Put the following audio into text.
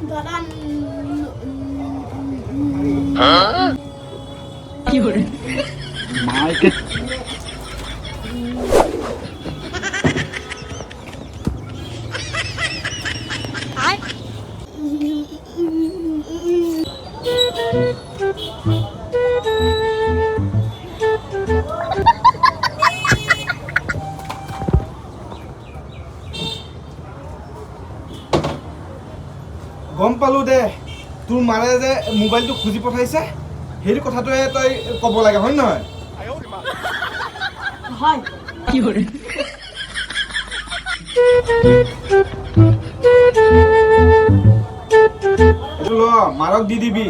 দাদা কি কৰে মাইকে গম পালো দে তোৰ মাৰে যে মোবাইলটো খুজি পঠাইছে হেৰি কথাটোৱে তই ক'ব লাগে হয় নহয় হয় কি কৰে এইটো ল মাৰক দি দিবি